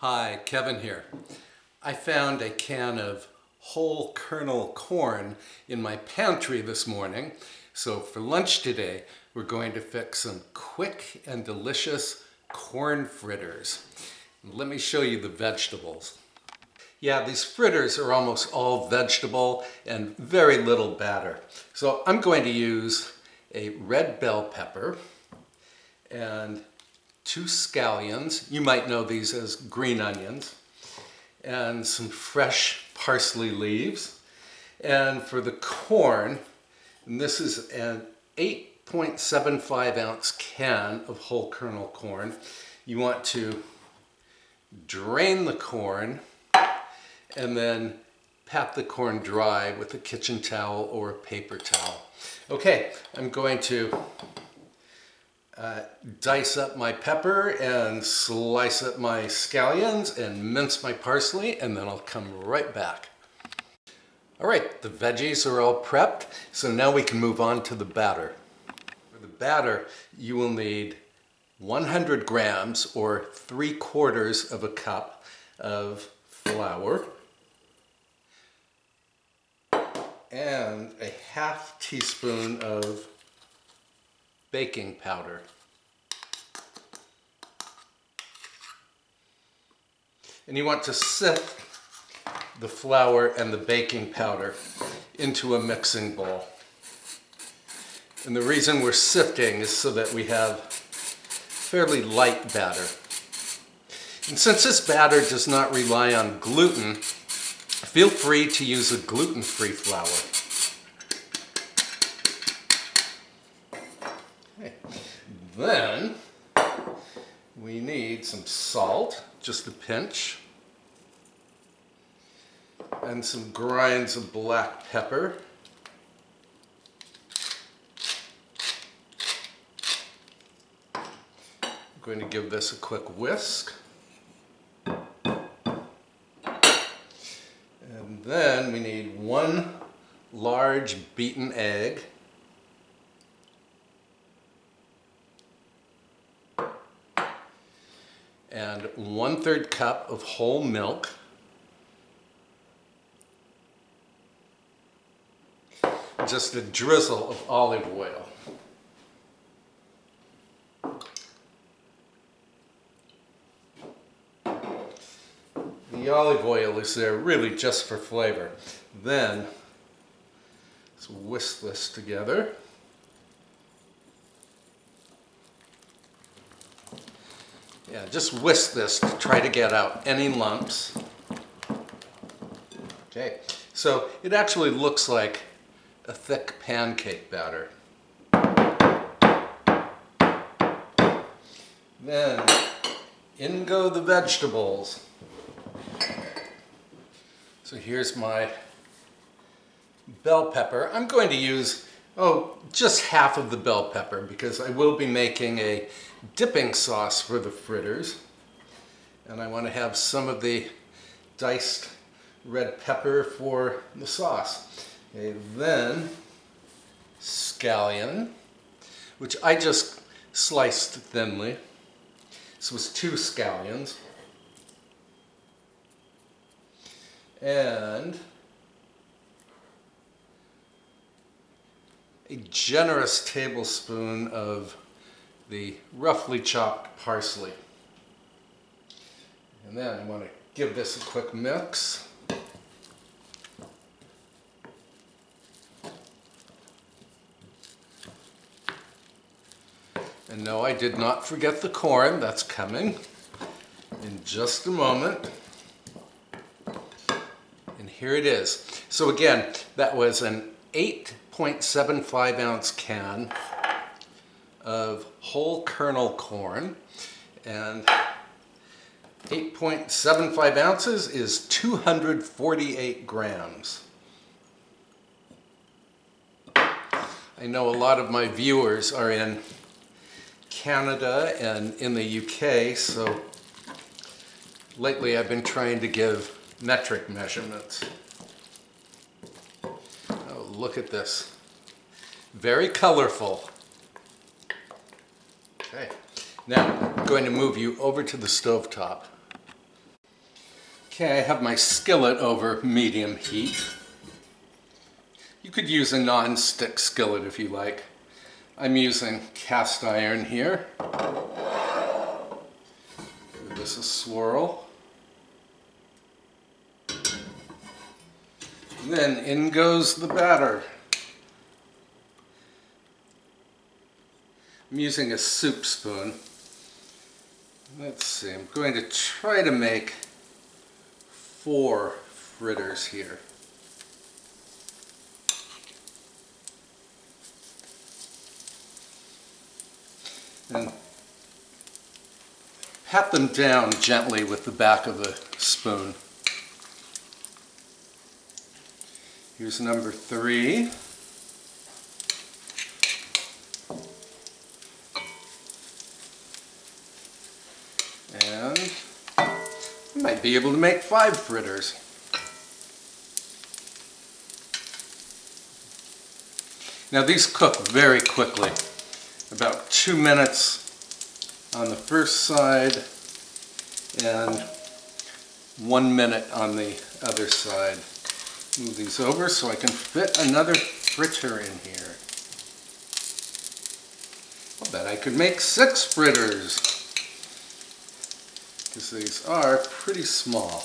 Hi, Kevin here. I found a can of whole kernel corn in my pantry this morning. So for lunch today, we're going to fix some quick and delicious corn fritters. Let me show you the vegetables. Yeah, these fritters are almost all vegetable and very little batter. So I'm going to use a red bell pepper and 2 scallions, you might know these as green onions, and some fresh parsley leaves. And for the corn, and this is an 8.75 ounce can of whole kernel corn. You want to drain the corn and then pat the corn dry with a kitchen towel or a paper towel. Okay, I'm going to dice up my pepper and slice up my scallions and mince my parsley, and then I'll come right back. All right, the veggies are all prepped, so now we can move on to the batter. For the batter, you will need 100 grams or 3/4 of a cup of flour and a half teaspoon of baking powder. And you want to sift the flour and the baking powder into a mixing bowl. And the reason we're sifting is so that we have fairly light batter. And since this batter does not rely on gluten, feel free to use a gluten-free flour. Then we need some salt, just a pinch, and some grinds of black pepper. I'm going to give this a quick whisk. And then we need 1 large beaten egg. And 1/3 cup of whole milk. Just a drizzle of olive oil. The olive oil is there really just for flavor. Then let's whisk this together. Yeah, just whisk this to try to get out any lumps. Okay, so it actually looks like a thick pancake batter. Then in go the vegetables. So here's my bell pepper. I'm going to use just half of the bell pepper because I will be making a dipping sauce for the fritters. And I want to have some of the diced red pepper for the sauce. Okay, then scallion, which I just sliced thinly. This was 2 scallions. And a generous tablespoon of the roughly chopped parsley. And then I want to give this a quick mix. And no, I did not forget the corn. That's coming in just a moment. And here it is. So again, that was an 8.75 ounce can of whole kernel corn, and 8.75 ounces is 248 grams. I know a lot of my viewers are in Canada and in the UK, so lately I've been trying to give metric measurements. Oh, look at this. Very colorful. Okay, now I'm going to move you over to the stovetop. Okay, I have my skillet over medium heat. You could use a non-stick skillet if you like. I'm using cast iron here. Give this a swirl. And then in goes the batter. I'm using a soup spoon. Let's see, I'm going to try to make 4 fritters here. And pat them down gently with the back of a spoon. Here's number 3. And I might be able to make 5 fritters. Now these cook very quickly. About 2 minutes on the first side and 1 minute on the other side. Move these over so I can fit another fritter in here. I'll bet I could make 6 fritters, because these are pretty small.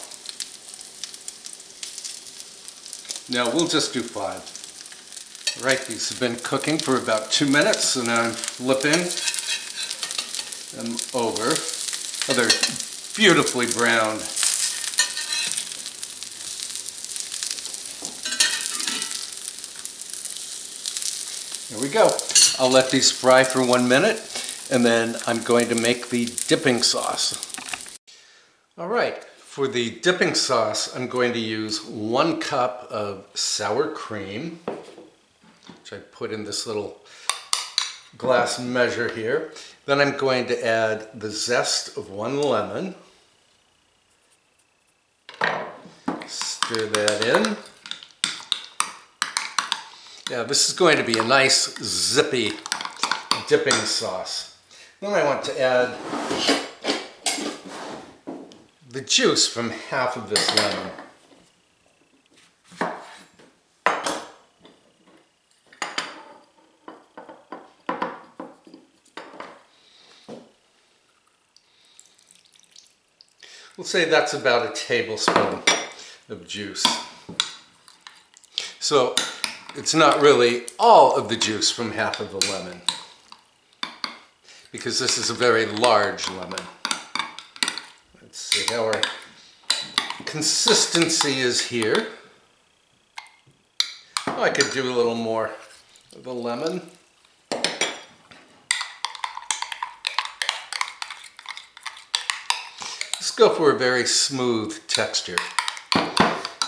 No, we'll just do 5. Right, these have been cooking for about 2 minutes, so now I'm flipping them over. Oh, they're beautifully browned. There we go. I'll let these fry for 1 minute, and then I'm going to make the dipping sauce. All right, for the dipping sauce, I'm going to use 1 cup of sour cream, which I put in this little glass measure here. Then I'm going to add the zest of 1 lemon. Stir that in. Yeah, this is going to be a nice zippy dipping sauce. Then I want to add the juice from half of this lemon. We'll say that's about a tablespoon of juice. So it's not really all of the juice from half of the lemon, because this is a very large lemon. Let's see how our consistency is here. Oh, I could do a little more of the lemon. Just go for a very smooth texture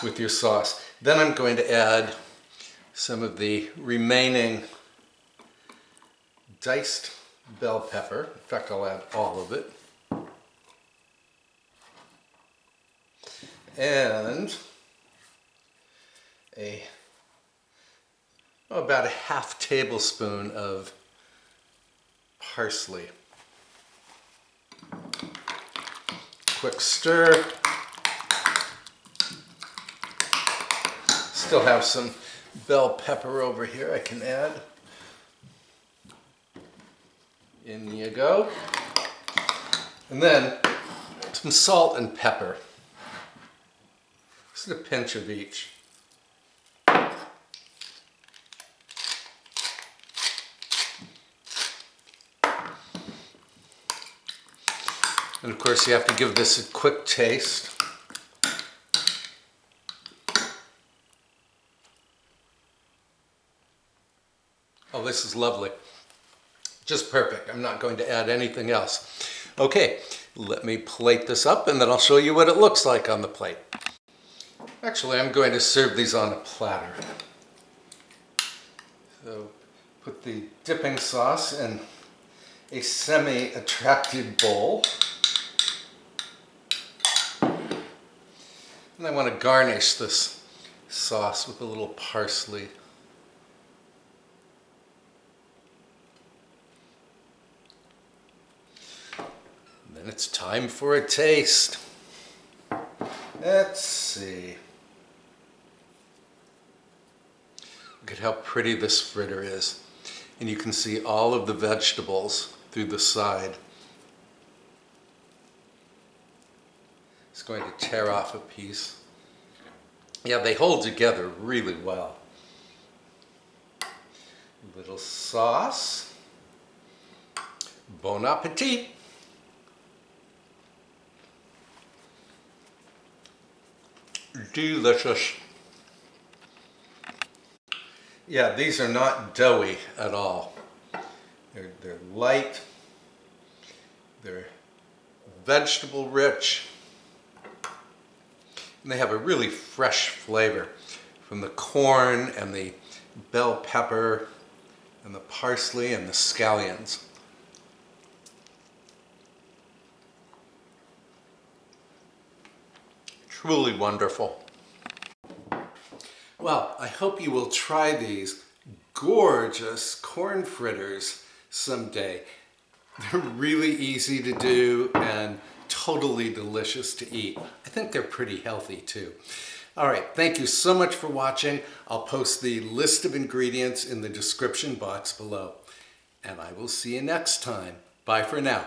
with your sauce. Then I'm going to add some of the remaining diced bell pepper. In fact, I'll add all of it. And about a half tablespoon of parsley. Quick stir. Still have some bell pepper over here I can add. In you go. And then some salt and pepper. Just a pinch of each. And of course you have to give this a quick taste. Oh, this is lovely. Just perfect. I'm not going to add anything else. Okay, let me plate this up and then I'll show you what it looks like on the plate. Actually, I'm going to serve these on a platter. So put the dipping sauce in a semi-attractive bowl. And I want to garnish this sauce with a little parsley. And then it's time for a taste. Let's see. Look at how pretty this fritter is. And you can see all of the vegetables through the side. It's going to tear off a piece. Yeah, they hold together really well. A little sauce. Bon appetit. Delicious. Yeah, these are not doughy at all. They're light. They're vegetable rich. And they have a really fresh flavor from the corn and the bell pepper and the parsley and the scallions. Truly wonderful. Well, I hope you will try these gorgeous corn fritters someday. They're really easy to do and totally delicious to eat. I think they're pretty healthy too. All right, thank you so much for watching. I'll post the list of ingredients in the description box below. And I will see you next time. Bye for now.